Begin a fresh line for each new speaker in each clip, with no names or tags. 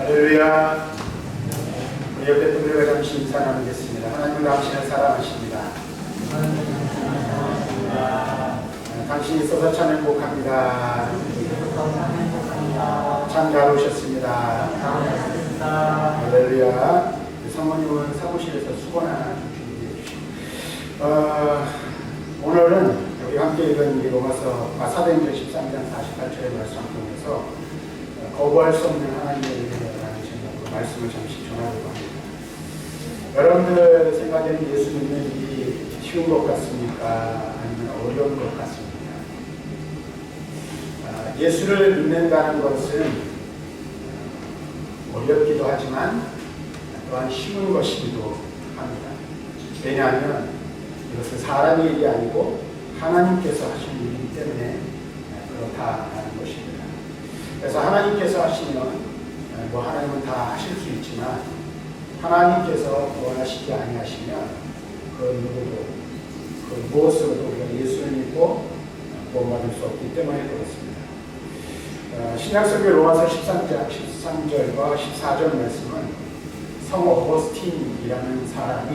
할렐루야. 우리 옆에 분들과 잠시 인사 나누겠습니다. 하나님은 당신을 사랑하십니다. 당신이 있어서 참 행복합니다. 참 잘 오셨습니다. 할렐루야. 사모님은 사무실에서 수고나 준비해 주시고, 오늘은 우리 함께 읽은 이 로마서 사도행전 13장 48절의 말씀을 통해서 거부할 수 없는 하나님의 은혜라는 제목으로 말씀을 잠시 전하려고 합니다. 여러분들 생각에는 예수 믿는 일이 쉬운 것 같습니까? 아니면 어려운 것 같습니까? 예수를 믿는다는 것은 어렵기도 하지만 또한 쉬운 것이기도 합니다. 왜냐하면 이것은 사람의 일이 아니고 하나님께서 하신 일이기 때문에 그렇다는 것입니다. 그래서 하나님께서 하시면 하나님은 다 하실 수 있지만 하나님께서 원하시지 아니하시면 그 누구도 그 무엇으로도 우리가 예수를 믿고 구원받을 수 없기 때문에 그렇습니다. 신약성경 로마서 13장 13절과 14절 말씀은 성 어거스틴이라는 사람이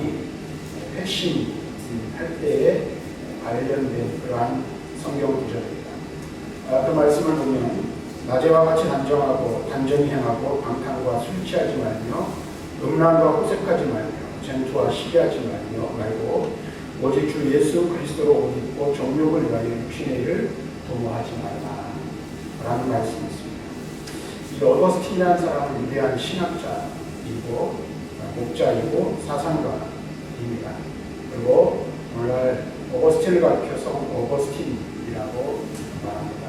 회심할 때에 관련된 그러한 성경 구절입니다. 그 말씀을 보면 낮에와 같이 단정히 행하고 방탕과 술 취하지 말며 음란과 호색하지 말며 쟁투와 시기하지 말고 오직 주 예수 그리스도로 옷 입고 정욕을 위하여 육신의 일을 도모하지 말라 라는 말씀이 있습니다. 이 어거스틴이라는 사람은 위대한 신학자이고 목자이고 사상가입니다. 그리고 오늘날 어거스틴을 가리켜서 어거스틴이라고 말합니다.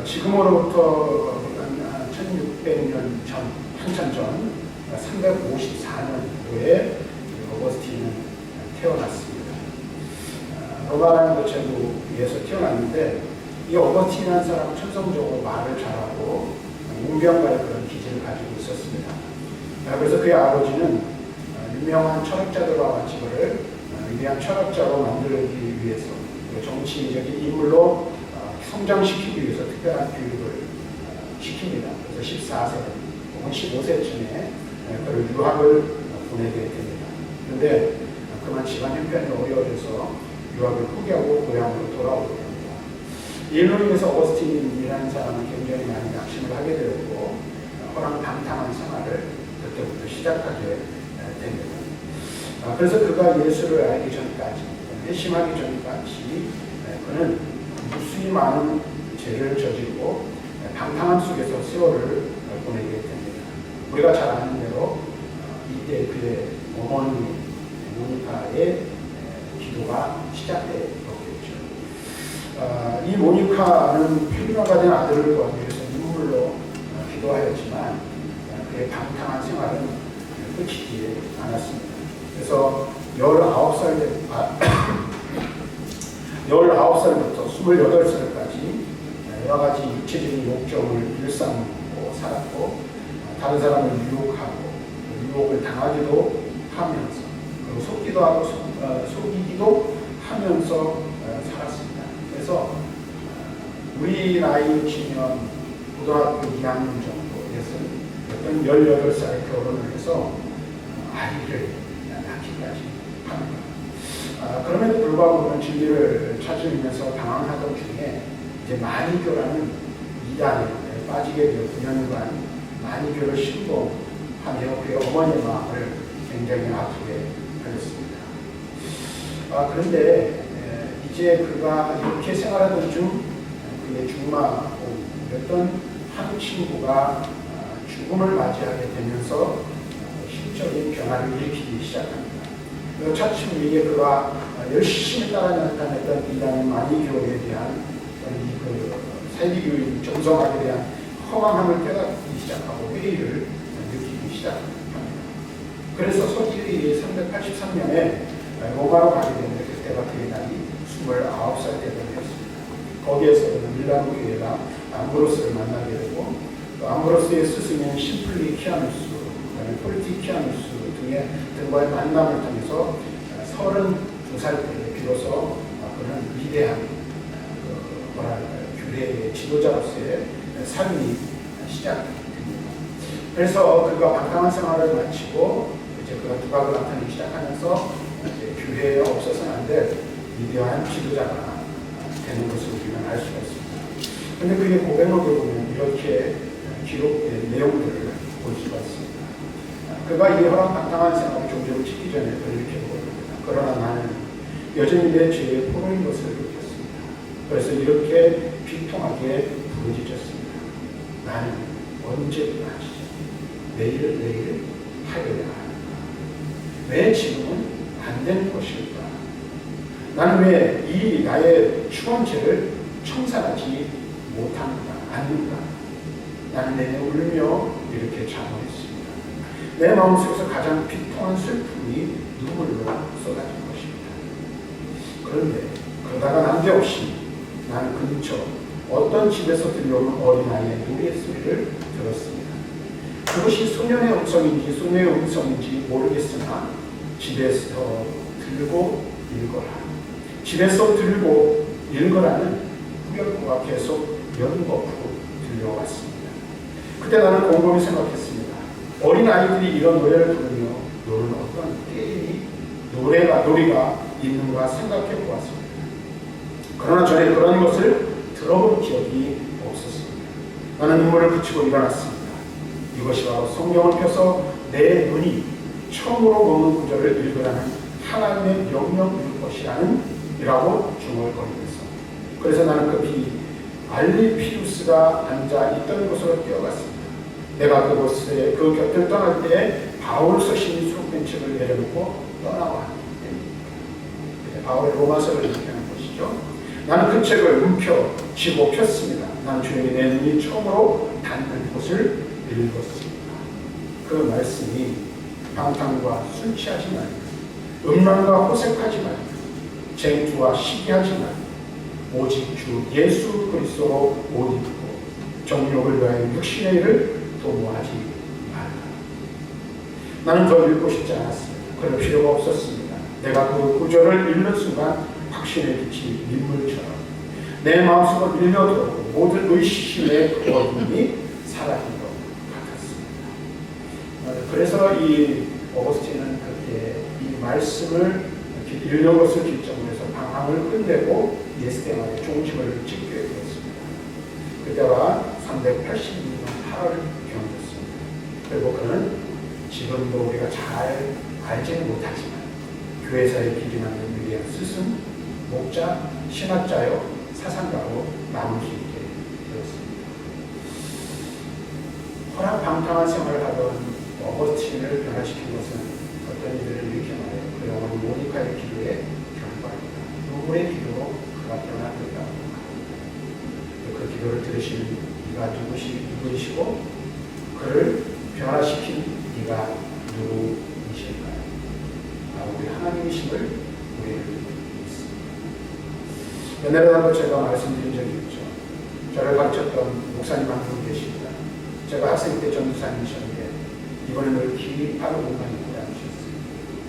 지금으로부터 1600년 전, 한참 전 354년도에 어거스틴은 태어났습니다. 로마라는 제국에서 태어났는데 이 어거스틴이라는 사람은 천성적으로 말을 잘하고 문병가의 그런 기질을 가지고 있었습니다. 그래서 그의 아버지는 유명한 철학자들과 같이 그를 위대한 철학자로 만들기 위해서 정치적인 인물로 성장시키기 위해서 특별한 교육을 시킵니다. 그래서 14세 혹은 15세쯤에 그를 유학을 보내게 됩니다. 그런데 그만 집안 형편이 어려워져서 유학을 포기하고 고향으로 돌아오게 됩니다. 이로 인해서 어거스틴이라는 사람은 굉장히 많이 낙심을 하게 되었고 호랑방탕한 생활을 그때부터 시작하게 됩니다. 그래서 그가 예수를 알기 전까지, 회심하기 전까지 그는 무수히 많은 죄를 저지르고 방탕함 속에서 세월을 보내게 됩니다. 우리가 잘 아는 대로 이때 그의 어머니 모니카의 기도가 시작되었겠죠. 이 모니카는 평화가 된 아들을 구하기 위해서 눈물로 기도하였지만 그의 방탕한 생활은 끝이지 않았습니다. 그래서 19살부터 28살까지 여러 가지 육체적인 욕정을 일삼고 살았고 다른 사람을 유혹하고 유혹을 당하기도 하면서 그리고 속기도 하고 속이기도 하면서 살았습니다. 그래서 우리 나이 치면 고등학교 2학년 정도에서는 어떤 18살에 결혼을 해서 아이를 낳기까지 합니다. 그럼에도 불구하고 그런 진리를 찾으면서 방황하던 중에 이제 마니교라는 이단에 빠지게 되어 9년간 마니교를 신봉하며 그의 어머니의 마음을 굉장히 아프게 하였습니다. 그런데 이제 그가 이렇게 생활하던 중 그의 중마였던 한 친구가 죽음을 맞이하게 되면서 심적인 변화를 일으키기 시작합니다. 차츰 이게 그가 열심히 따라다녔던 이단의 마니교에 대한 그 사이비교의 정성학에 대한 허망함을 깨닫기 시작하고 회의를 느끼기 시작합니다. 그래서 서기 383년에 로마로 가게 되는데 그때가 그의 나이 29살 때가 되었습니다. 거기에서 밀라노 교회가 암브로스를 만나게 되고 또 암브로스의 스승인 심플리키아누스, 폴티키아누스 등과의 만남을 통해서 32살 때 비로소 그는 위대한 교회의 지도자로서의 삶이 시작됩니다. 그래서 그가 방탕한 생활을 마치고 이제 그가 두각을 나타내기 시작하면서 이제 교회에 없어서는 안 될 위대한 지도자가 되는 것을 우리는 알 수가 있습니다. 그런데 그의 고백록에 보면 이렇게 기록된 내용들을 볼 수가 있습니다. 그가 이 허랑방탕한 생활을 종교를 지기 전에 이렇게 보입니다. 그러나 나는 여전히 내 죄의 포로인 것을 느꼈습니다. 그래서 이렇게 비통하게 부르짖었습니다. 나는 언제부터 하시죠? 내일 하여야 하는가? 왜 지금은 안 되는 것일까? 나는 왜 이 나의 추한 죄를 청산하지 않는가? 나는 내내 울며 이렇게 자문했습니다. 내 마음속에서 가장 비통한 슬픔이 눈물로 쏟아진 것입니다. 그런데 그러다가 난데없이 나는 근처 어떤 집에서 들려오는 어린아이의 노랫소리를 들었습니다. 그것이 소년의 음성인지 소녀의 음성인지 모르겠으나 집에서 들고 읽어라. 집에서 들고 읽어라는 구경구가 계속 연거푸 들려왔습니다. 그때 나는 곰곰이 생각했습니다. 어린아이들이 이런 노래를 부르며 노는 어떤 게임이 놀이가 있는가 생각해 보았습니다. 그러나 전에 그런 것을 들어본 기억이 없었습니다. 나는 눈물을 그치고 일어났습니다. 이것이 바로 성경을 펴서 내 눈이 처음으로 보는 구절을 읽으라는 하나님의 명령일 것이라는 이라고 중얼거리면서 그래서 나는 급히 알리피우스가 앉아 있던 곳으로 뛰어갔습니다. 내가 그곳에 그 곁을 떠날 때에 바울 서신이 수록된 책을 내려놓고 떠나왔기 때문입니다. 바울의 로마서를 읽는 것이죠. 나는 그 책을 쥐고 폈습니다. 나는 조용히 내 눈이 처음으로 닿는 곳을 읽었습니다. 그 말씀이 방탕과 술 취하지 말고 음란과 호색하지 말고 쟁투와 시기하지 말고 오직 주 예수 그리스도로 옷 입고 정욕을 위하여 육신의 일을 도모하지 말라. 나는 더 읽고 싶지 않았습니다. 그럴 필요가 없었습니다. 내가 그 구절을 읽는 순간 확신의 빛이 민물처럼 내 마음속을 밀려들고 모든 의심의 어둠이 사라진 것 같았습니다. 그래서 이 어거스틴은 그때 이 말씀을 읽는 것을 기점으로 해서 방황을 끝내고 예수대만의 종식을 짓게 되었습니다. 그때가 386년 8월 경이었습니다. 그리고 그는 지금도 우리가 잘 알지는 못하지만 교회사에 기림하는 위대한 스승, 목자, 신학자요, 사상가로 남을 수 있게 되었습니다. 허락방탕한 생활을 하던 어거스틴을 변화시킨 것은 어떤 일들을 일으켰나요? 그 영혼 모니카의 기도의 결과입니다. 눈물의 기도로 그가 변화되었다고 합니다. 그 기도를 들으신 이가 누구이시고 그를 변화시킨 이가 누구이실까요? 우리 하나님이심을 우리를 믿습니다. 연애라는 제가 말씀드린 적이 있죠. 저를 가르쳤던 목사님 한 분 계십니다. 제가 학생 때 전도사님이셨는데 이번에 늘 기파로 공간이 있고 다니셨어요.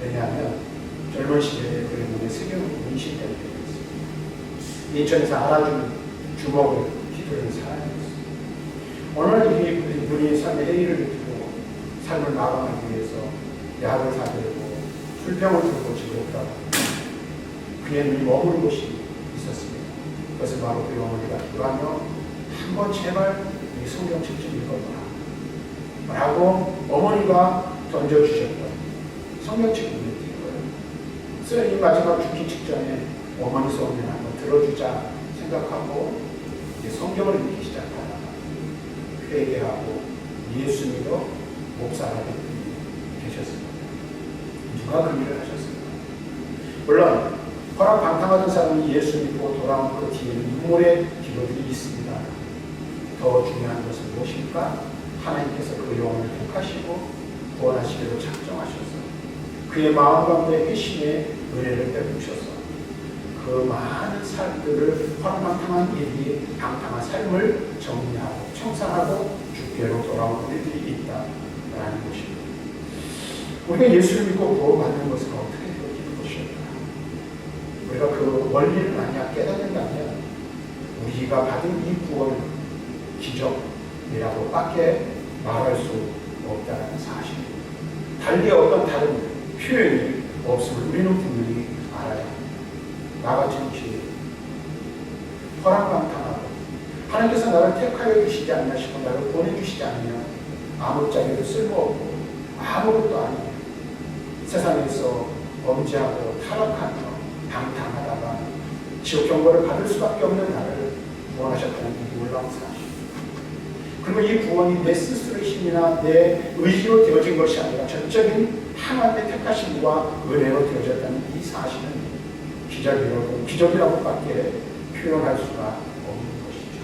왜냐하면 젊은 시대에 그의 몸에 세균 문신 때문에 그랬습니다. 인천에서 알아준 주먹을 휘두르는 사람이었어요. 어느 날 이분이 삶의 해이를 느끼고 삶을 마감하기 위해서 약을 사들고 술병을 들고 집에 오더라고 그의 눈이 머무는 곳이 있었습니다. 그것은 바로 그 어머니가 기도하며 한번 제발 이 성경책 좀 읽어봐 라고 어머니가 던져주셨던 성경책을 읽는 거예요. 쓰레기 마지막 죽기 직전에 어머니 소원을 한번 들어주자 생각하고 이제 성경을 읽기 시작하다가 회개하고 예수 믿어 목사라는 분이 계셨습니다. 누가 그 일을 하셨습니까? 물론 허락방탕하던 사람이 예수 믿고 돌아온 그 뒤에는 눈물의 기도들이 있습니다. 더 중요한 것은 무엇입니까? 하나님께서 그 영혼을 택하시고 구원하시기로 작정하셔서 그의 마음 가운데 회심의 은혜를 베푸셔서 그 많은 삶들을 허락방탕한 일이 방탕한 삶을 정리하고 청산하고 주께로 돌아온 일들이 있다라는 것입니다. 우리가 예수를 믿고 구원받는 것은 어떻게 되어지는 것일까? 우리가 그 원리를 만약 깨닫는다면 우리가 받은 이 구원 기적이라고 밖에 말할 수 없다는 사실입니다. 달리 어떤 다른 표현이 없음을 우리는 분명히 알아야 합니다. 나 같은 죄, 허락만 당하고 하나님께서 나를 택하여 주시지 않나 싶어 나를 보내주시지 않으면 아무짝에도 쓸모없고 아무것도 아니에요. 세상에서 범죄하고 타락하며 방탕하다가 지옥 경고를 받을 수밖에 없는 나를 구원하셨다는 이 놀라운 사실. 그리고 이 구원이 내 스스로의 힘이나 내 의지로 되어진 것이 아니라 전적인 하나님의 택하심과 은혜로 되어졌다는 이 사실은 기적이라고밖에 표현할 수가 없는 것이죠.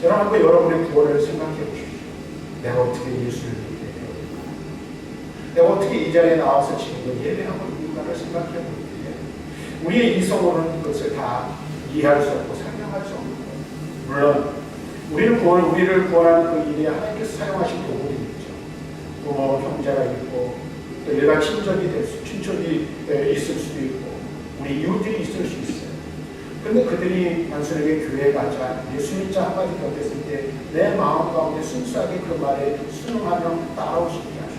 여러분 한번 여러분의 구원을 생각해 보십시오. 내가 어떻게 예수를 믿게 되었는가? 내가 어떻게 이 자리에 나와서 지금 예배하고 있는가를 생각해 볼 때 우리의 이성으로는 그것을 다 이해할 수 없고 설명할 수 없는 거예요. 물론 우리를 구원하는 그 일에 하나님께서 사용하신 도구들이 있죠. 부모, 형제가 있고 또 일반 친족이 있을 수도 있고 우리 이웃들이 있을 수 있어요. 그런데 그들이 단순하게 교회에 가자 예수 믿자 한마디 덧댔을 때 내 마음 가운데 순수하게 그 말에 순응하며 따라올 수 있게 하셨다.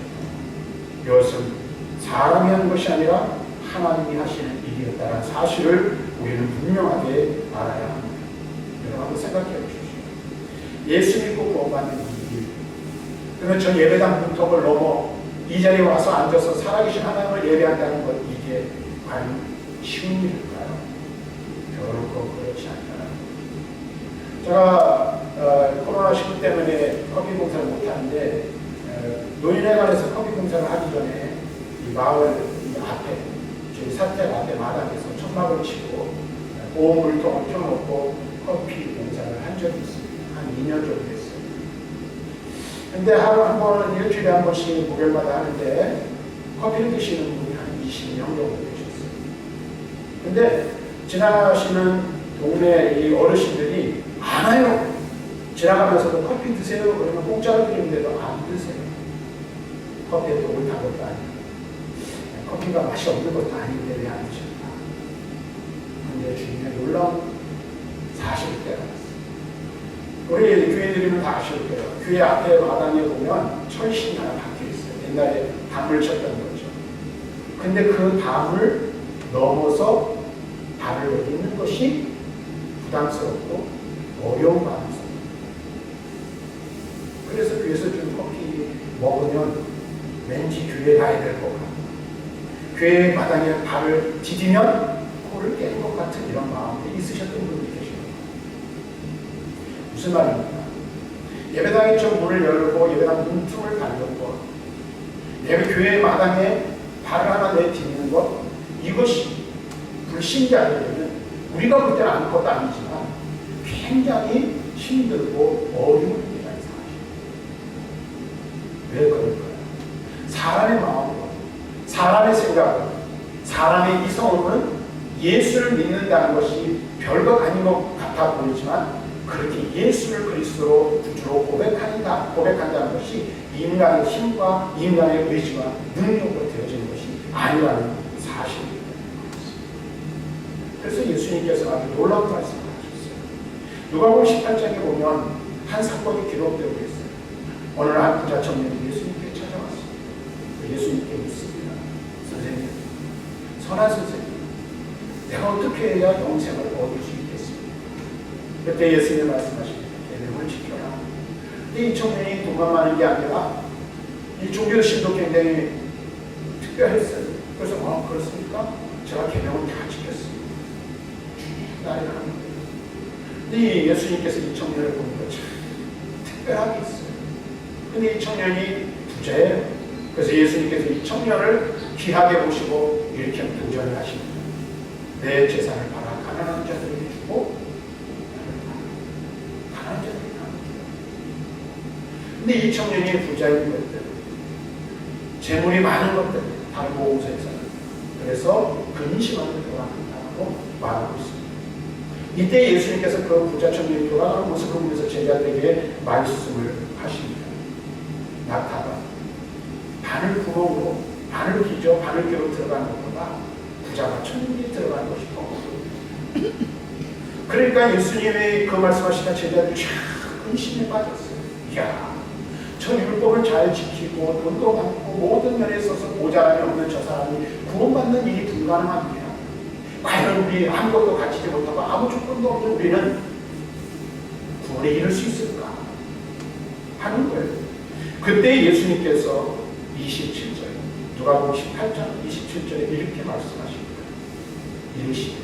이것은 사람이 하는 것이 아니라 하나님이 하시는 일이었다는 사실을 우리는 분명하게 알아야 합니다. 여러분 한번 생각해 보십시오. 예수 믿고 구원받는 이 일. 그러면 저 예배당 문턱을 넘어 이 자리에 와서 앉아서 살아계신 하나님을 예배한다는 것, 이게 과연 쉬운 일일까요? 결코 그렇지 않다는 것. 제가 코로나19 때문에 커피 공사를 못하는데 노인회관에서 커피 공사를 하기 전에 이 마을 앞에 저희 사택 앞에 마당에서 천막을 치고 보온물통을 펴놓고 커피 공사를 한 적이 있습니다. 한 2년 정도 됐어요. 근데 하루 한 번, 일주일에 한 번씩 목요일마다 하는데 커피를 드시는 분이 한 20명 정도 되셨어요. 근데 지나가시는 동네 이 어르신들이 안 와요. 지나가면서도 커피 드세요. 그러면 공짜로 드리는데도 안 드세요. 커피에 독을 단 것도 아니고 커피가 맛이 없는 것도 아닌데 왜 안 드실까? 근데 주님의 놀라운 사실을 깨달았어요. 우리 교회들이면 다 아실 거예요. 교회 앞에 마당에 보면 철신이 하나 박혀 있어요. 옛날에 담을 쳤던 거죠. 근데 그 담을 넘어서 발을 내딛는 것이 부담스럽고 어려운 마음이었어요. 그래서 교회에서 준 커피 먹으면 왠지 교회 가야 될 것 같고 교회 마당에 발을 디디면 코를 깨는 것 같은 이런 마음이 있으셨던 분들이 계십니다. 무슨 말입니까? 예배당에 저 문을 열고 예배당 문틈을 밟는 것, 예배 교회 마당에 발을 하나 내딛는 것, 이것이 불신자들에게는 우리가 볼 때는 아무것도 아니지만 굉장히 힘들고 어려운 일이라는 사실. 왜 그럴까요? 사람의 마음과 사람의 생각과 사람의 이성으로는 예수를 믿는다는 것이 별것 아닌 것 같아 보이지만 그렇게 예수를 그리스도로 구주로 고백한다는 것이 인간의 힘과 인간의 의지와 능력으로 되어지는 것이 아니라는 사실입니다. 그래서 예수님께서 아주 놀라운 말씀을 하셨어요. 누가복음 18장에 보면 한 사건이 기록되고 있어요. 어느 날 한 부자 청년이 예수님께 찾아왔습니다. 예수님께 묻습니다. 선생님, 선한 선생님, 내가 어떻게 해야 영생을 얻을 수 있겠습니까? 그때 예수님이 말씀하십니다. 계명을 지켜라. 근데 이 청년이 돈만 많은 게 아니라 이 종교심도 굉장히 특별했어요. 그래서 그렇습니까? 제가 계명을 다 지켰습니다. 나이를 하는 거예요. 근데 예수님께서 이 청년을 보니까 참 특별하게 있어요. 근데 이 청년이 부자예요. 그래서 예수님께서 이 청년을 귀하게 보시고 이렇게 도전을 하십니다. 내 재산을 팔아 가난한 자들에게 주고 가난한 자들에게 나눠주라. 근데 이 청년이 부자인 것들, 재물이 많은 것들, 다른 모험사에서는 그래서 근심하는 돌아간다고 말하고 있습니다. 이때 예수님께서 그 부자 청년이 돌아가는 모습을 보면서 제자들에게 말씀을 하십니다. 낙타가 바늘구멍으로 바늘기죠. 바늘기로 들어가는 것보다 부자가 천국에 들어가는 것이 더 어려워요. 그러니까 예수님이 그 말씀하시다 제자들이 참 근심에 빠졌어요. 이야, 저 저 율법을 잘 지키고 돈도 많고 모든 면에 있어서 모자람이 없는 저 사람이 구원받는 일이 불가능합니다. 과연 우리 아무것도 가지지 못하고 아무 조건도 없는 우리는 구원에 이를 수 있을까 하는 거예요. 그때 예수님께서 27절 누가복음 18장 27절에 이렇게 말씀하십니다. 이르시되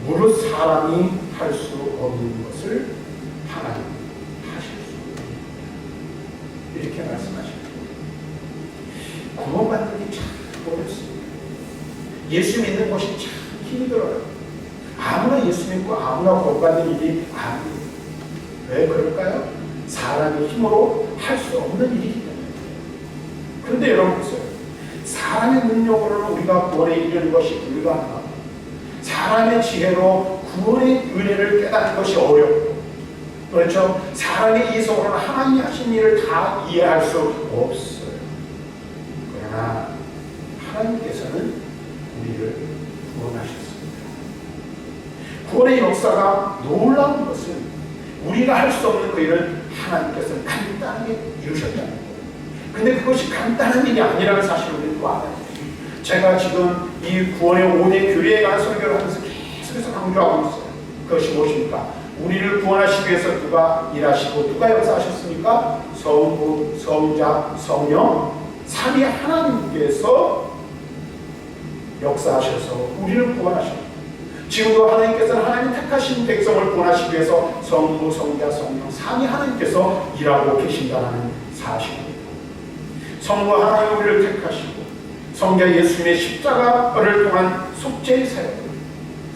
무릇 사람이 할 수 없는 것을 하나님 하실 수 있습니다. 이렇게 말씀하십니다. 구원받는 게 참 어렵습니다. 예수 믿는 것이 참 힘들어요. 아무나 예수 믿고 아무나 구원받는 일이 아니에요. 왜 그럴까요? 사람의 힘으로 할 수 없는 일이기 때문에. 그런데 여러분 보세요. 사람의 능력으로는 우리가 구원에 이르는 것이 불가능하고 사람의 지혜로 구원의 은혜를 깨닫는 것이 어렵고 그렇죠? 사람의 이성으로는 하나님이 하신 일을 다 이해할 수 없어요. 그러나 하나님께서는 우리를 구원하셨습니다. 구원의 역사가 놀라운 것은 우리가 할 수 없는 그 일을 하나님께서는 간단하게 이루셨다는 거예요. 근데 그것이 간단한 일이 아니라는 사실을 우리는 또 알아야 돼요. 제가 지금 이 구원의 5대 교리에 관한 설교를 하면서 계속해서 강조하고 있어요. 그것이 무엇입니까? 우리를 구원하시기 위해서 누가 일하시고 누가 역사하셨습니까? 성부, 성자, 성령 삼위 하나님께서 역사하셔서 우리를 구원하셨습니다. 지금도 하나님께서는 하나님 택하신 백성을 구원하시기 위해서 성부, 성자, 성령 삼위 하나님께서 일하고 계신다는 사실입니다. 성부 하나님 우리를 택하시고 성자 예수님의 십자가를 통한 속죄의 사역을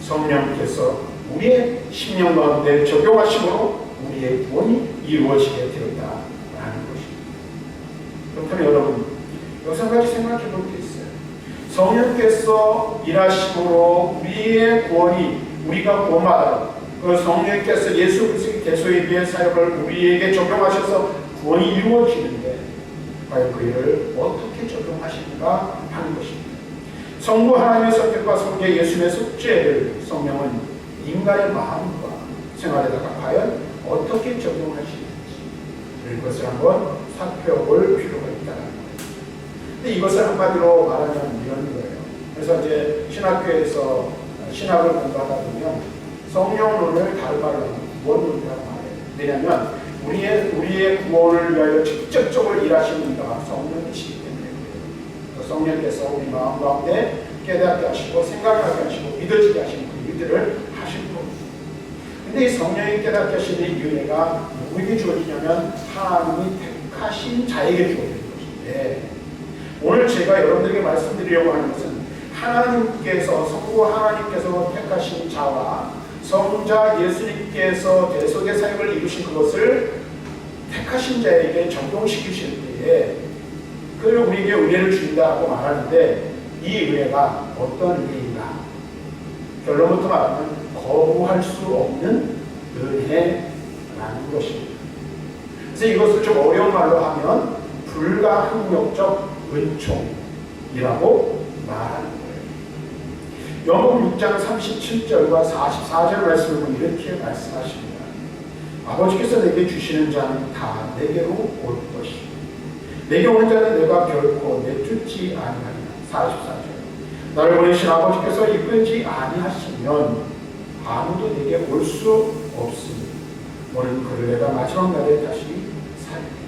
성령께서 우리의 심령 가운데 적용하심으로 우리의 구원이 이루어지게 되었다라는 것입니다. 그렇다면 여러분 여기서 한 가지 생각해 볼 게 있어요. 성령께서 일하심으로 우리의 구원이 우리가 구원받아 그 성령께서 예수 그리스도의 대속에 비해 사역을 우리에게 적용하셔서 구원이 이루어지는데 과연 그 일을 어떻게 적용하시는가 하는 것입니다. 성부 하나님의 선택과 성자 예수님의 속죄를 성령은 인간의 마음과 생활에다가 과연 어떻게 적용하시는지 이것을 한번 살펴볼 필요가 있다는 거예요. 근데 이것을 한마디로 말하면 이런 거예요. 그래서 이제 신학교에서 신학을 공부하다 보면 성령론을 다른 말로 하면 구원론이라고 말해요. 왜냐하면 우리의 구원을 위하여 직접적으로 일하시는 이가 성령이시기 때문에 그래요. 성령께서 우리 마음 가운데 깨닫게 하시고 생각하게 하시고 믿어지게 하시는 그 일들을 하실 겁니다. 근데 이 성령이 깨닫게 하시는 이 은혜가 누구에게 주어지냐면 하나님이 택하신 자에게 주어지는 것인데 오늘 제가 여러분들에게 말씀드리려고 하는 것은 하나님께서 성부 하나님께서 택하신 자와 성자 예수님께서 대속의 사역을 이루신 그것을 택하신 자에게 적용시키실 때에 그를 우리에게 은혜를 주신다고 말하는데 이 은혜가 어떤 은혜인가? 결론부터 말하면 거부할 수 없는 은혜라는 것입니다. 그래서 이것을 좀 어려운 말로 하면 불가항력적 은총이라고 말하는 거예요. 요한복음 6장 37절과 44절 말씀을 보면 이렇게 말씀하십니다. 아버지께서 내게 주시는 자는 다 내게로 올 것이고 내게 오는 자는 내가 결코 내쫓지 아니하리라. 44절 나를 보내신 아버지께서 이끌지 아니하시면 아무도 내게 올 수 없으니 오늘 그를 내가 마지막 날에 다시 살리리라.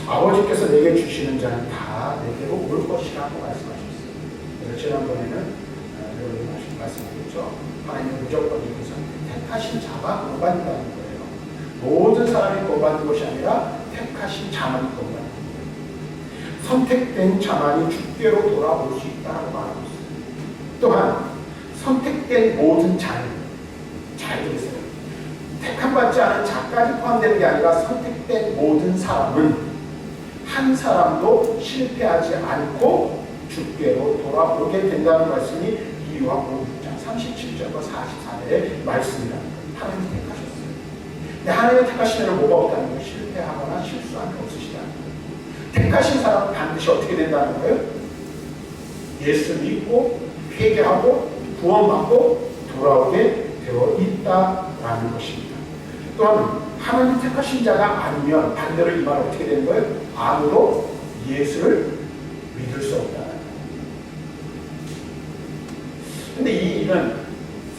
아버지께서 내게 주시는 자는 다 내게로 올 것이라고 말씀하셨어요. 그래서 지난번에는 여러분이 말씀드렸죠. 하나님은 무조건적인 택하신 자가 구원받는다는 거예요. 모든 사람이 구원받는 것이 아니라 택하신 자만이 구원받는 거예요. 선택된 자만이 주께로 돌아올 수 있다고 말하고 있어요. 또한 선택된 모든 자는 잘 들으세요. 택함받지 않은 자까지 포함되는 게 아니라 선택된 모든 사람은 한 사람도 실패하지 않고 주께로 돌아오게 된다는 말씀이 이 요한복음 6장 37절과 44절의 말씀이랍니다. 하나님이 택하셨어요. 근데 하나님이 택하시면 뭐가 없다는 거예요? 실패하거나 실수하는 게 없으시다는 거예요. 택하신 사람은 반드시 어떻게 된다는 거예요? 예수 믿고 회개하고 구원받고 돌아오게 되어 있다라는 것입니다. 또한 하나님 택하신 자가 아니면 반대로 이 말 어떻게 되는 거예요? 아무도 예수를 믿을 수 없다. 근데 이 일은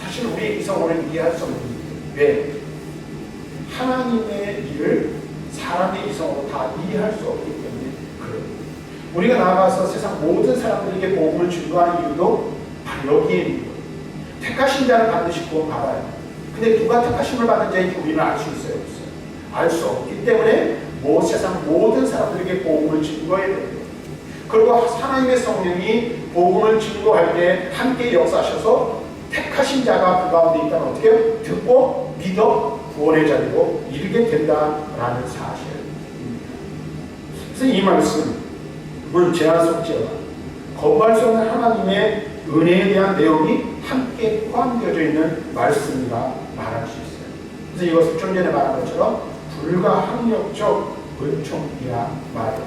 사실 우리 이성으로는 이해할 수 없는 일이에요. 왜? 하나님의 일을 사람의 이성으로 다 이해할 수 없기 때문에 그래요. 우리가 나아가서 세상 모든 사람들에게 복음을 증거하는 이유도 바로 여기에 있는 거예요. 택하신 자는 반드시 구원 받아요. 근데 누가 택하심을 받은 자인지 우리는 알 수 있어요? 없어요? 알 수 없기 때문에 세상 모든 사람들에게 복음을 증거해야 돼요. 그리고 하나님의 성령이 복음을 증거할 때 함께 역사하셔서 택하신 자가 그 가운데 있다면 어떻게 해요? 듣고 믿어 구원의 자리로 이르게 된다라는 사실입니다. 그래서 이 말씀은 제한 속죄와 거부할 수 없는 하나님의 은혜에 대한 내용이 함께 포함되어져 있는 말씀이라 말할 수 있어요. 그래서 이것을 좀 전에 말한 것처럼 불가항력적 은총이라 말해요.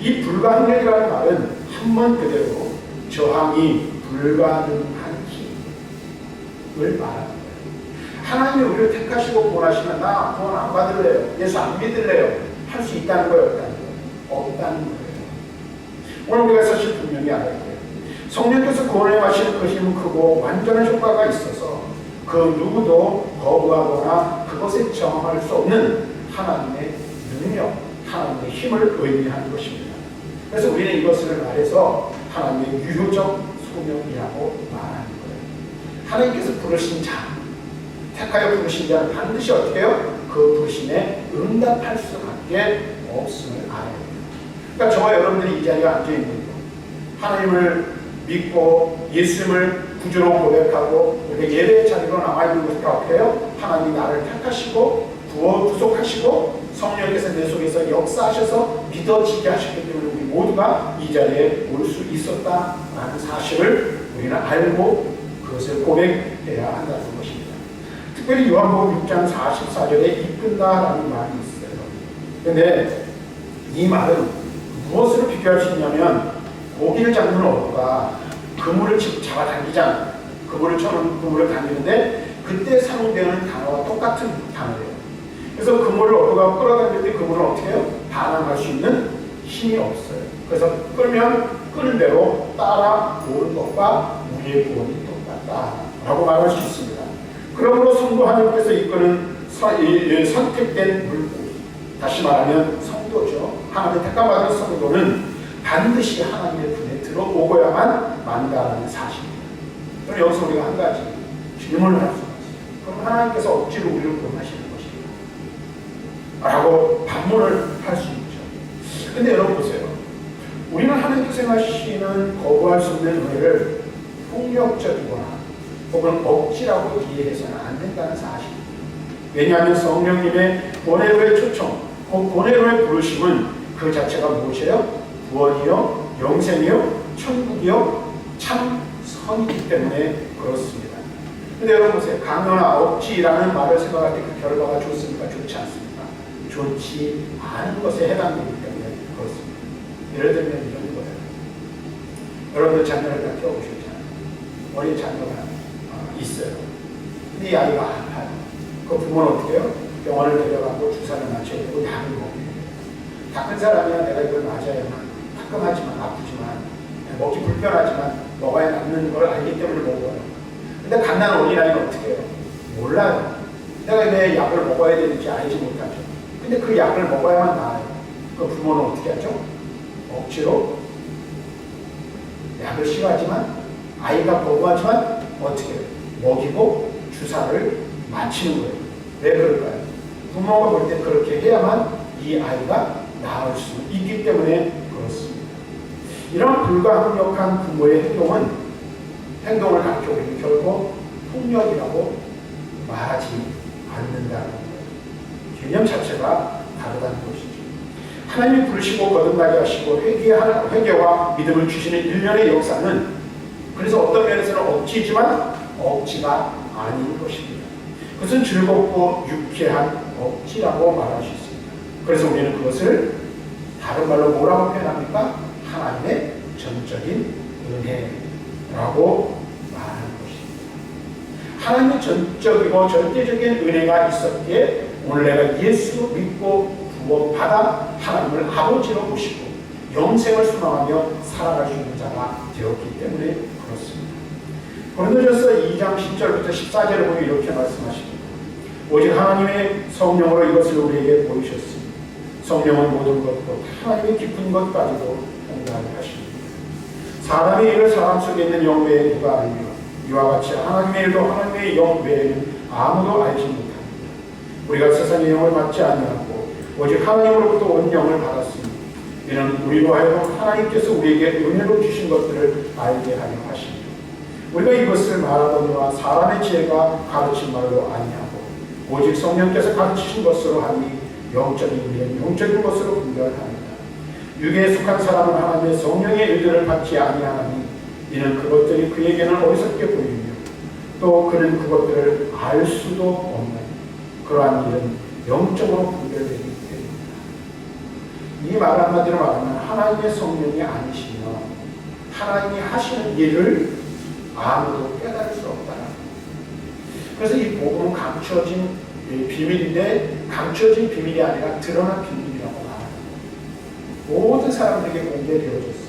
이 불가항력이라는 말은 한문 그대로 저항이 불가능한 힘을 말합니다. 하나님이 우리를 택하시고 구원하시면 나 구원 안 받을래요, 예수 안 믿을래요 할 수 있다는 거예요? 없다는 거예요? 없다는 거예요. 오늘 우리가 사실 분명히 알아야 돼요. 성령께서 구원해 가시는 그 힘은 크고 완전한 효과가 있어서 그 누구도 거부하거나 그것에 저항할 수 없는 하나님의 능력, 하나님의 힘을 의미하는 것입니다. 그래서 우리는 이것을 말해서 하나님의 유효적 소명이라고 말하는 거예요. 하나님께서 부르신 자, 택하여 부르신 자는 반드시 어떻게 해요? 그 부르심에 응답할 수밖에 없음을 알아야 돼요. 그러니까 저와 여러분들이 이 자리에 앉아있는 거, 하나님을 믿고 예수님을 구주로 고백하고 이렇게 예배의 자리로 나와있는 것을 어떻게 해요? 하나님이 나를 택하시고 구속하시고 성령께서 내 속에서 역사하셔서 믿어지게 하셨기 때문에 우리 모두가 이 자리에 올 수 있었다라는 사실을 우리는 알고 그것을 고백해야 한다는 것입니다. 특별히 요한복음 6장 44절에 이끈다라는 말이 있어요. 그런데 이 말은 무엇으로 비교할 수 있냐면 고기를 잡는 어부가 그물을 잡아당기잖아요. 그물을 쳐놓은 그물을 당기는데 그때 사용되는 단어와 똑같은 단어예요. 그래서 그물을 어부가 끌어당길 때 그물은 어떻게 해요? 반항할 수 있는 힘이 없어요. 그래서 끌면 끄는 대로 따라 오는 것과 우리의 구원이 똑같다라고 말할 수 있습니다. 그러므로 성도 하나님께서 이끄는 선택된 물고기, 다시 말하면 성도죠. 하나님의 택함받은 성도는 반드시 하나님의 분에 들어오고야만 만다라는 사실입니다. 그럼 여기서 우리가 한 가지 질문을 할 수가 있어요. 그럼 하나님께서 억지로 우리를 구원하시는 것입니다 라고 반문을 할 수 있죠. 근데 여러분 보세요. 우리는 하나님께서 행하시는 거부할 수 없는 은혜를 폭력적이거나 혹은 억지라고 이해해서는 안 된다는 사실입니다. 왜냐하면 성령님의 보내로의 초청, 보내로의 부르심은 그 자체가 무엇이에요? 구원이요, 영생이요, 천국이요, 참 선이기 때문에 그렇습니다. 근데 여러분 보세요. 강요나 억지라는 말을 생각할 때 그 결과가 좋습니까? 좋지 않습니까? 좋지 않은 것에 해당되기 때문에 그렇습니다. 예를 들면 이런 거예요. 여러분들 자녀를 다 키워보셨잖아요. 어린 자녀가 있어요. 근데 이 아이가 아파요. 그 부모는 어떻게 해요? 병원을 데려가고 주사를 맞춰야 되고 약을 먹여야 돼요. 다 큰 사람이야 내가 이걸 맞아야만, 따끔하지만 아프지만 먹기 불편하지만 먹어야 낫는 걸 알기 때문에 먹어요. 근데 갓난 어린아이는 어떻게 해요? 몰라요. 내가 왜 약을 먹어야 되는지 알지 못하죠. 근데 그 약을 먹어야만 나아요. 그 부모는 어떻게 하죠? 억지로 약을 싫어하지만 아이가 거부하지만 어떻게 해요? 먹이고 주사를 맞히는 거예요. 왜 그럴까요? 부모가 볼 때 그렇게 해야만 이 아이가 나을 수 있기 때문에 그렇습니다. 이런 불가항력한 부모의 행동을 가르쳐 우리는 결코 폭력이라고 말하지 않는다는 거예요. 개념 자체가 다르다는 것이죠. 하나님이 부르시고 거듭나게 하시고 회개와 믿음을 주시는 일련의 역사는 그래서 어떤 면에서는 억지지만 억지가 아닌 것입니다. 그것은 즐겁고 유쾌한 억지라고 말할 수 있습니다. 그래서 우리는 그것을 다른 말로 뭐라고 표현합니까? 하나님의 전적인 은혜라고 말하는 것입니다. 하나님의 전적이고 절대적인 은혜가 있었기에 오늘 내가 예수 믿고 구원받아 하나님을 아버지로 모시고 영생을 소망하며 살아갈 수 있는 자가 되었기 때문에 그렇습니다. 고린도전서 2장 10절부터 14절을 보면 이렇게 말씀하십니다. 오직 하나님의 성령으로 이것을 우리에게 보이셨습니다. 성령은 모든 것도 하나님의 깊은 것까지도 통달하게 하십니다. 사람의 일을 사람 속에 있는 영 외에 누가 알며 이와 같이 하나님의 일도 하나님의 영 외에는 아무도 알지 못합니다. 우리가 세상의 영을 받지 아니하고 오직 하나님으로부터 온 영을 받았습니다. 이는 우리로 하여금 하나님께서 우리에게 은혜로 주신 것들을 알게 하려 하십니다. 우리가 이것을 말하거니와 사람의 지혜가 가르친 말로 아니하고 오직 성령께서 가르치신 것으로 하니 영적인 일은 영적인 것으로 분별합니다. 육에 속한 사람은 하나님의 성령의 일들을 받지 아니하나니 이는 그것들이 그에게는 어리석게 보이며 또 그는 그것들을 알 수도 없는 그러한 일은 영적으로 분별되기 때문입니다. 이 말 한마디로 말하면 하나님의 성령이 아니시면 하나님이 하시는 일을 아무도 깨달을 수 없다. 그래서 이 복음은 감추어진 비밀인데 감추어진 비밀이 아니라 드러난 비밀이라고 말합니다. 모든 사람들에게 공개되어졌어요.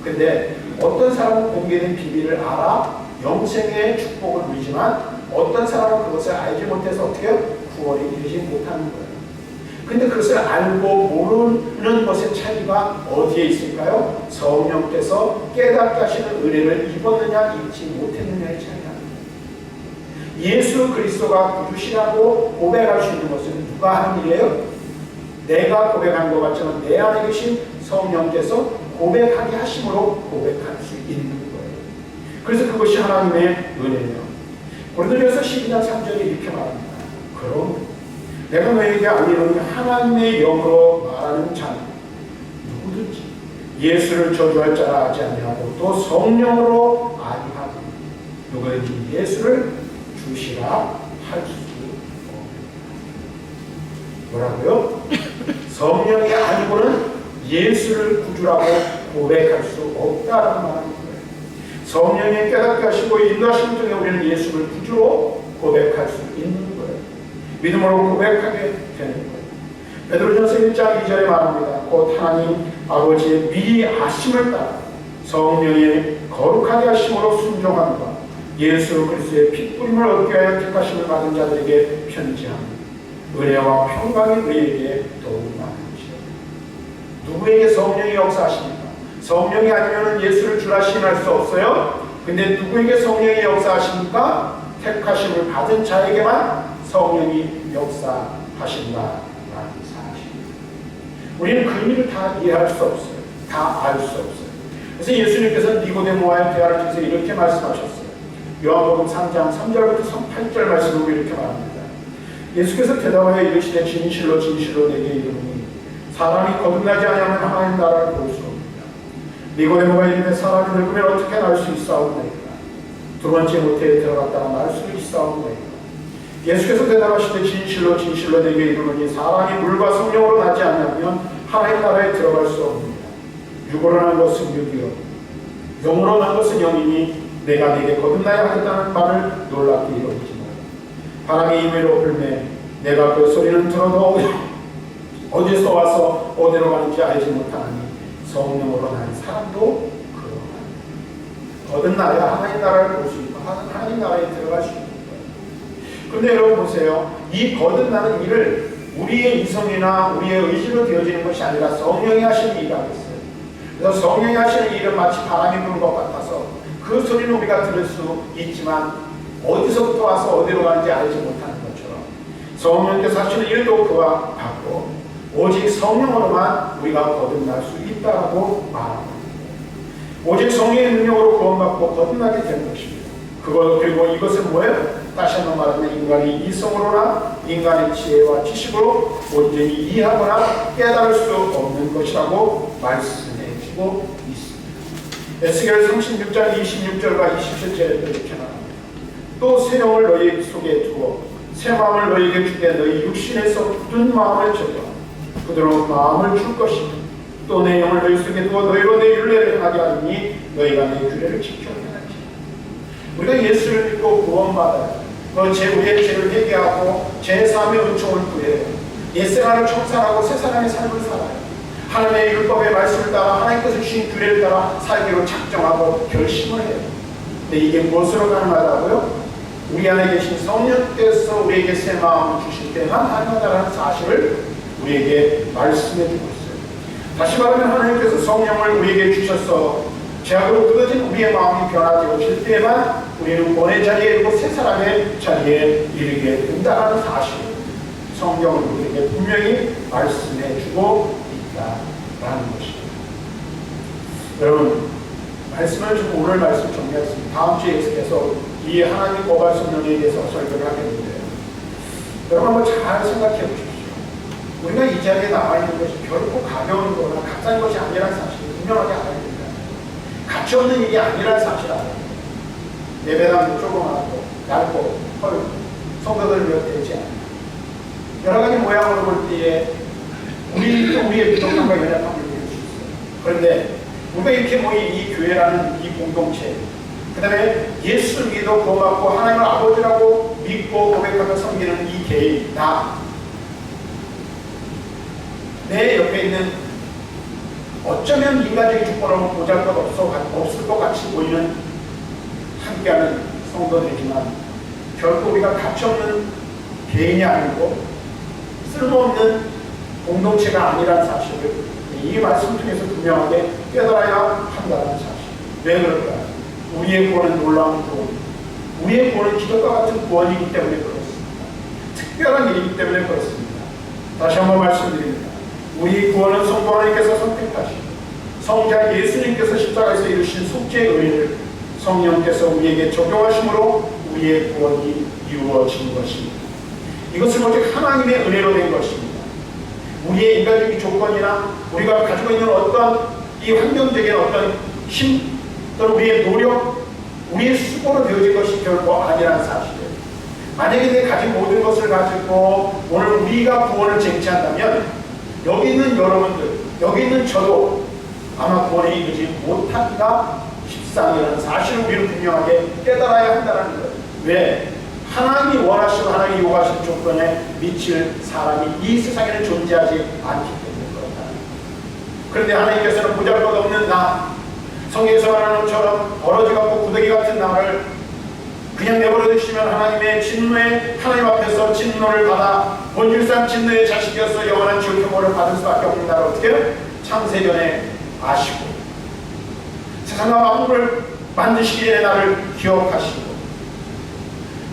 근데 어떤 사람은 공개된 비밀을 알아 영생의 축복을 누리지만 어떤 사람은 그것을 알지 못해서 어떻게 구원에 이르지 못하는 거예요. 근데 그것을 알고 모르는 것의 차이가 어디에 있을까요? 성령께서 깨닫게 하시는 은혜를 입었느냐 입지 못했느냐의 차이가 납니다. 예수 그리스도가 구주시라고 고백할 수 있는 것은 누가 하는 일이에요? 내가 고백한 것 같지만 내 안에 계신 성령께서 고백하게 하심으로 고백할 수 있는 거예요. 그래서 그것이 하나님의 은혜예요. 고린도전서 12장 3절에 이렇게 말합니다. 그럼 내가 너에게 알리노니 하나님의 영으로 말하는 자는 누구든지 예수를 저주할 자라 하지 아니하고 또 성령으로 아니하고 누구든지 예수를 주시라 할 수 없느니라. 뭐라고요? 성령이 아니고는 예수를 구주라고 고백할 수 없다라는 말입니다. 성령이 깨닫게 하시고 인도하심을 통해 우리는 예수를 구주로 고백할 수 있는 거예요. 믿음으로 고백하게 되는 거예요. 베드로전서 1장 2절에 말합니다. 곧 하나님 아버지의 미리 아심을 따라 성령의 거룩하게 하심으로 순종함과 예수 그리스도의 핏부림을 얻게 하여 택하심을 받은 자들에게 편지합니다. 은혜와 평강이 우리에게 더욱 많으시오. 누구에게 성령이 역사하십니까? 성령이 아니면 예수를 주라 시인할 수 없어요. 근데 누구에게 성령이 역사하십니까? 택하심을 받은 자에게만 성령이 역사하신다라는 사실입니다. 우리는 그 일을 다 이해할 수 없어요. 다 알 수 없어요. 그래서 예수님께서 니고데모와의 대화를 통해서 이렇게 말씀하셨어요. 요한복음 3장 3절부터 8절 말씀으로 이렇게 말합니다. 예수께서 대답하여 이르시되 진실로 진실로 내게 이르노니 사람이 거듭나지 아니하면 하나님 나라를 볼 수 없느니라. 니고데모가 이르되 사람이 늙으면 어떻게 날 수 있사오나이까. 두 번째 모태에 들어갔다가 날 수 있사오나이까. 예수께서 대답하시되 진실로 진실로 내게 이르노니 사람이 물과 성령으로 나지 않으면 하나님 나라에 들어갈 수 없느니라. 육으로 난 것은 육이요 영으로 난 것은 영이니 내가 네게 거듭나야 하겠다는 말을 놀랍게 여기지 마라. 바람이 임의로 불매 내가 그 소리는 들어도 어디서 와서 어디로 가는지 알지 못하니 성령으로 난 사람도 그러하니. 거듭나야 하나님 나라를 볼 수 있고 하나님 나라에 들어갈 수 있는 거예요. 그런데 여러분 보세요. 이 거듭나는 일을 우리의 이성이나 우리의 의지로 되어지는 것이 아니라 성령이 하시는 일이라고 했어요. 그래서 성령이 하시는 일은 마치 바람이 부는 것 같아서 그 소리는 우리가 들을 수 있지만 어디서부터 와서 어디로 가는지 알지 못하는 것처럼 성령께서 하시는 일도 그와 같고 오직 성령으로만 우리가 거듭날 수 있다고 말합니다. 오직 성령의 능력으로 구원받고 거듭나게 되는 것입니다. 그리고 이것은 뭐예요? 다시 한번 말하면 인간이 이성으로나 인간의 지혜와 지식으로 온전히 이해하거나 깨달을 수 없는 것이라고 말씀해주고 있습니다. 에스겔 36장 26절과 27절에 이렇게 말합니다. 또 새 영을 너희 속에 두어 새 마음을 너희에게 주되 너희 육신에서 굳은 마음을 제거하고 부드러운 마음을 줄 것이며 또 내 영을 너희 속에 두어 너희로 내 율례를 행하게 하리니 너희가 내 규례를 지켜야 하지. 우리가 예수를 믿고 구원받아야 우리의 죄를 회개하고 제3의 은총을 구해요. 옛생활을 청산하고 새 사람의 삶을 살아요. 하나님의 율법의 말씀을 따라 하나님께서 주신 규례를 따라 살기로 작정하고 결심을 해요. 근데 이게 무엇으로 가능하다고요? 우리 안에 계신 성령께서 우리에게 새 마음을 주실 때만 가능하다는 사실을 우리에게 말씀해 주고 있어요. 다시 말하면 하나님께서 성령을 우리에게 주셔서 죄악으로 끊어진 우리의 마음이 변화되어질 때만 우리는 본의 자리에 이르고 새 사람의 자리에 이르게 된다는 사실, 성경을 우리에게 분명히 말씀해 주고 있다라는 것입니다. 여러분, 말씀을 좀 오늘 말씀 정리했습니다. 다음 주에 계속해서 이 하나님 고발 성령에 대해서 설교를 하겠는데요. 여러분 한번 잘 생각해 보십시오. 우리가 이 자리에 나와 있는 것이 결코 가벼운 거나 값싼 것이 아니라는 사실을 분명하게 알아야 됩니다. 가치 없는 일이 아니라는 사실을 알아야 됩니다. 예배당도 조그맣고 얇고 헐고 성도들 몇 되지 않아요. 여러 가지 모양으로 볼 때에 우리의 부족함과 연약함을 느낄 수 있어요. 그런데 우리가 이렇게 모인 이 교회라는 이 공동체, 그 다음에 예수 믿어 고맙고 하나님을 아버지라고 믿고 고백하며 섬기는 이 개인, 내 옆에 있는 어쩌면 인간적인 조건으로 없을 것 같이 보이는 함께하는 성도들이지만 결코 우리가 가치없는 개인이 아니고 쓸모없는 공동체가 아니라는 사실을 이 말씀 통해서 분명하게 깨달아야 한다는 사실. 왜 그럴까요? 우리의 구원은 놀라운 구원, 우리의 구원은 기적과 같은 구원이기 때문에 그렇습니다. 특별한 일이기 때문에 그렇습니다. 다시 한번 말씀드립니다. 우리 구원은 성부 하나님께서 선택하시고 성자 예수님께서 십자가에서 이루신 속죄의 의를 성령께서 우리에게 적용하심으로 우리의 구원이 이루어진 것입니다. 이것은 오직 하나님의 은혜로 된 것입니다. 우리의 인간적인 조건이나 우리가 가지고 있는 어떤 이 환경적인 어떤 힘 또는 우리의 노력, 우리의 수고로 되어진 것이 결코 아니라는 사실이에요. 만약에 내 가진 모든 것을 가지고 오늘 우리가 구원을 쟁취한다면 여기 있는 여러분들, 여기 있는 저도 아마 구원에 이르지 못하기가 십상이라는 사실을 우리는 분명하게 깨달아야 한다는 거예요. 왜? 하나님이 원하시고 하나님이 요구하신 조건에 미칠 사람이 이 세상에는 존재하지 않기 때문에 그렇다. 그런데 하나님께서는 보잘것없는 나, 성경에서 말하는 것처럼 버러지 같고 구더기 같은 나를 그냥 내버려 두시면 하나님의 진노에 하나님 앞에서 진노를 받아 본질상 진노의 자식이어서 영원한 지옥 혐오를 받을 수밖에 없는 나를 어떻게 해요? 창세전에 아시고 세상과 만물을 만드시기 전에 나를 기억하시고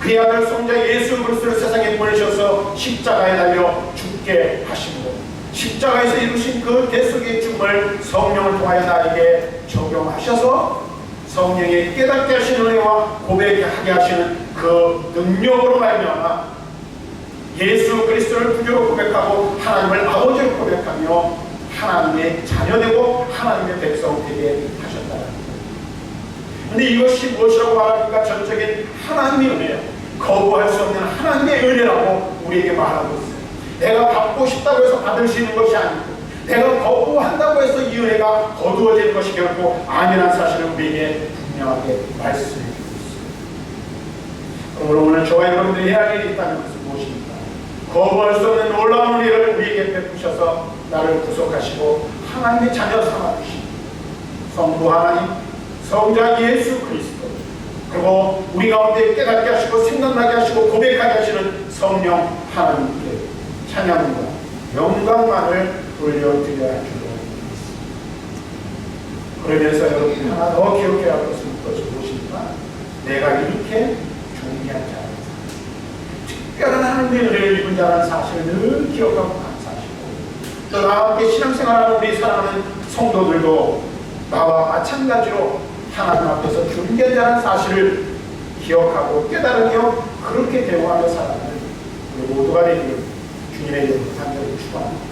그의 아들 성자 예수 그리스도를 세상에 보내셔서 십자가에 달려 죽게 하시고 십자가에서 이루신 그 대속의 죽음을 성령을 통하여 나에게 적용하셔서 성령의 깨닫게 하시는 은혜와 고백하게 하시는 그 능력으로 말미암아 예수 그리스도를 구주로 고백하고 하나님을 아버지로 고백하며 하나님의 자녀되고 하나님의 백성 되게 하셨다. 그런데 이것이 무엇이라고 말합니까? 전적인 하나님의 은혜예요. 거부할 수 없는 하나님의 은혜라고 우리에게 말하고 있어요. 내가 받고 싶다고 해서 받을 수 있는 것이 아니고 내가 거부한다고 해서 이 은혜가 거두어지는 것이 결코 아니라는 사실을 우리에게 분명하게 말씀해 주고 있습니다. 그러므로 오늘 저와 여러분들이 해야 할 일이 있다는 것은 무엇입니까? 거부할 수 없는 놀라운 은혜를 우리에게 베푸셔서 나를 구속하시고 하나님의 자녀 삼아주시고 성부 하나님, 성자 예수 그리스도, 그리고 우리 가운데 깨닫게 하시고 생각나게 하시고 고백하게 하시는 성령 하나님께 찬양과 영광만을 돌려드려야 할 줄로 믿습니다. 그러면서 여러분이 하나 더 기억해야 할 것은 무엇입니까? 내가 이렇게 존귀한 자라는 사실, 특별한 하나님의 은혜를 입은 자라는 사실을 늘 기억하고 감사하시고 또 나와 함께 신앙생활하는 우리 사랑하는 성도들도 나와 마찬가지로 하나님 앞에서 존귀한 자라는 사실을 기억하고 깨달으며 그렇게 대우하며 살아가는 우리 모두가 되기를 주님의 이름으로 간절히 축원합니다.